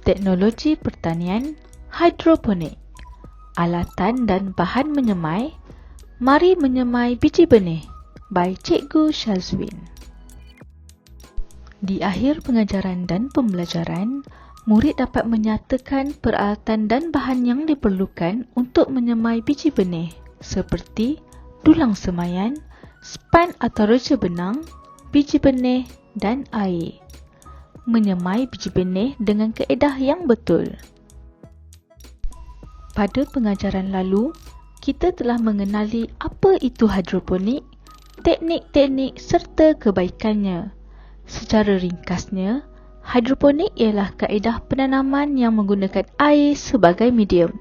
Teknologi pertanian hidroponik. Alatan dan bahan menyemai. Mari menyemai biji benih by Cikgu Syazwin. Di akhir pengajaran dan pembelajaran, murid dapat menyatakan peralatan dan bahan yang diperlukan untuk menyemai biji benih seperti dulang semaian, span atau reja benang, biji benih dan air. Menyemai biji benih dengan kaedah yang betul. Pada pengajaran lalu, kita telah mengenali apa itu hidroponik, teknik-teknik serta kebaikannya. Secara ringkasnya, hidroponik ialah kaedah penanaman yang menggunakan air sebagai medium.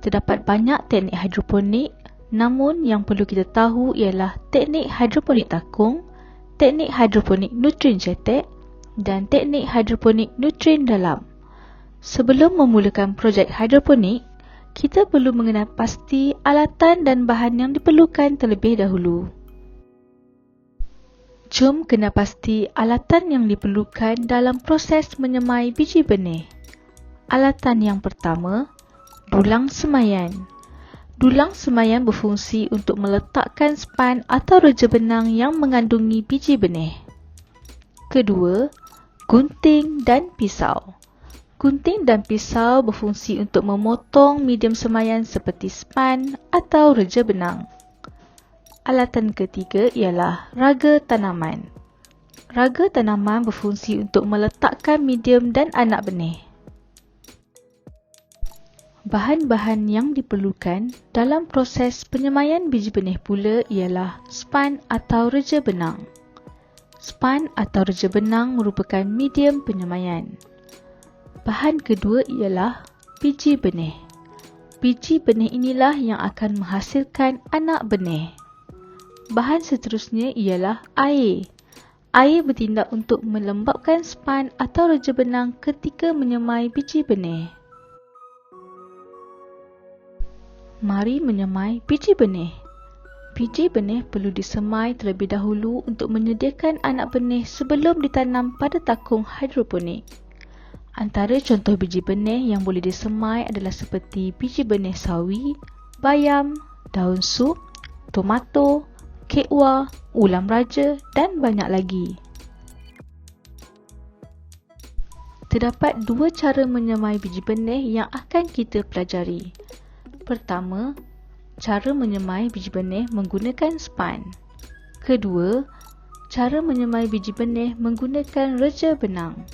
Terdapat banyak teknik hidroponik, namun yang perlu kita tahu ialah teknik hidroponik takung, teknik hidroponik nutrien cetek dan teknik hidroponik nutrien dalam. Sebelum memulakan projek hidroponik, kita perlu mengenal pasti alatan dan bahan yang diperlukan terlebih dahulu. Jom kenal pasti alatan yang diperlukan dalam proses menyemai biji benih. Alatan yang pertama, dulang semaian. Dulang semaian berfungsi untuk meletakkan span atau reja benang yang mengandungi biji benih. Kedua, gunting dan pisau. Gunting dan pisau berfungsi untuk memotong medium semaian seperti span atau reja benang. Alatan ketiga ialah raga tanaman. Raga tanaman berfungsi untuk meletakkan medium dan anak benih. Bahan-bahan yang diperlukan dalam proses penyemaian biji benih pula ialah span atau reja benang. Span atau reja benang merupakan medium penyemaian. Bahan kedua ialah biji benih. Biji benih inilah yang akan menghasilkan anak benih. Bahan seterusnya ialah air. Air bertindak untuk melembapkan span atau reja benang ketika menyemai biji benih. Mari menyemai biji benih. Biji benih perlu disemai terlebih dahulu untuk menyediakan anak benih sebelum ditanam pada takung hidroponik. Antara contoh biji benih yang boleh disemai adalah seperti biji benih sawi, bayam, daun sup, tomato, kekwa, ulam raja dan banyak lagi. Terdapat dua cara menyemai biji benih yang akan kita pelajari. Pertama, cara menyemai biji benih menggunakan span. Kedua, cara menyemai biji benih menggunakan reja benang.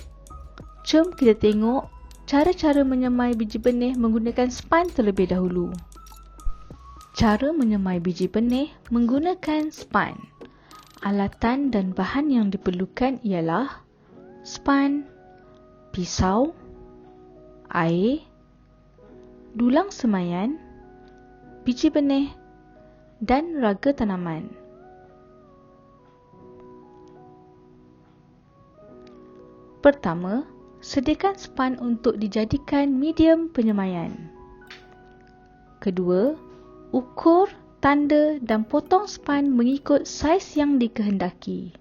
Jom kita tengok cara-cara menyemai biji benih menggunakan span terlebih dahulu. Cara menyemai biji benih menggunakan span. Alatan dan bahan yang diperlukan ialah span, pisau, air, dulang semaian, biji benih dan raga tanaman. Pertama, sediakan span untuk dijadikan medium penyemaian. Kedua, ukur, tanda dan potong span mengikut saiz yang dikehendaki.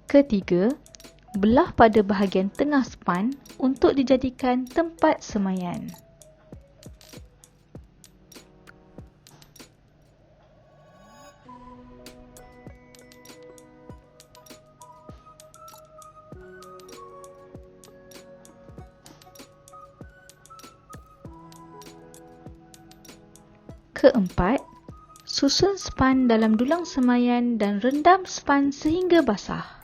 Ketiga, belah pada bahagian tengah span untuk dijadikan tempat semaian. Keempat, susun span dalam dulang semaian dan rendam span sehingga basah.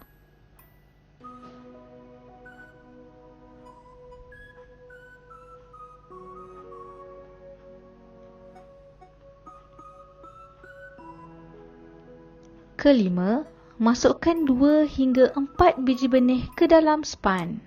Kelima, masukkan 2 hingga 4 biji benih ke dalam span.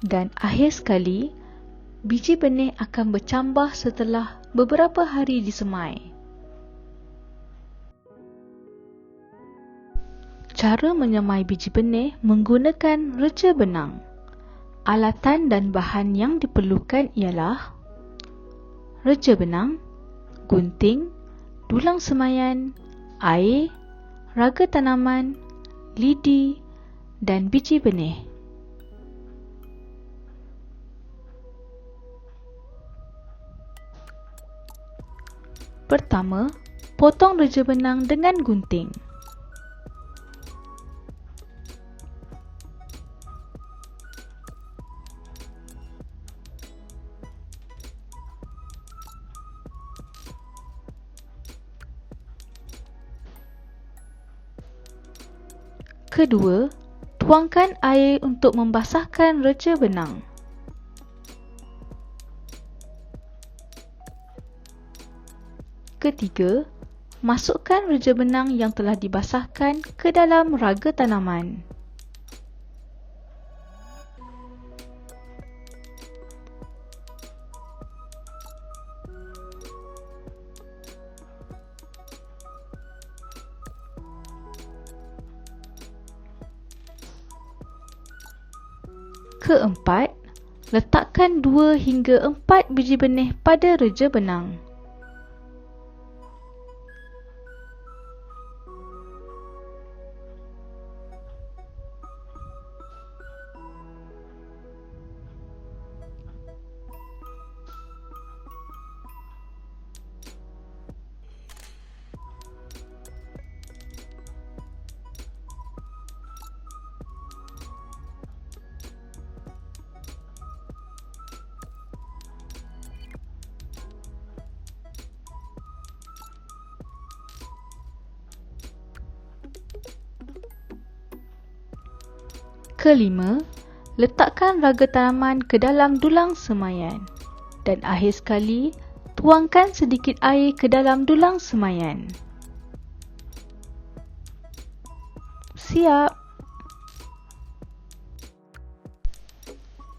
Dan akhir sekali, biji benih akan bercambah setelah beberapa hari disemai. Cara menyemai biji benih menggunakan reja benang. Alatan dan bahan yang diperlukan ialah reja benang, gunting, dulang semaian, air, raga tanaman, lidi dan biji benih. Pertama, potong reja benang dengan gunting. Kedua, tuangkan air untuk membasahkan reja benang. Ketiga, masukkan reja benang yang telah dibasahkan ke dalam raga tanaman. Keempat, letakkan 2 hingga 4 biji benih pada reja benang. Kelima, letakkan raga tanaman ke dalam dulang semaian. Dan akhir sekali, tuangkan sedikit air ke dalam dulang semaian. Siap!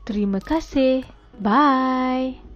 Terima kasih. Bye!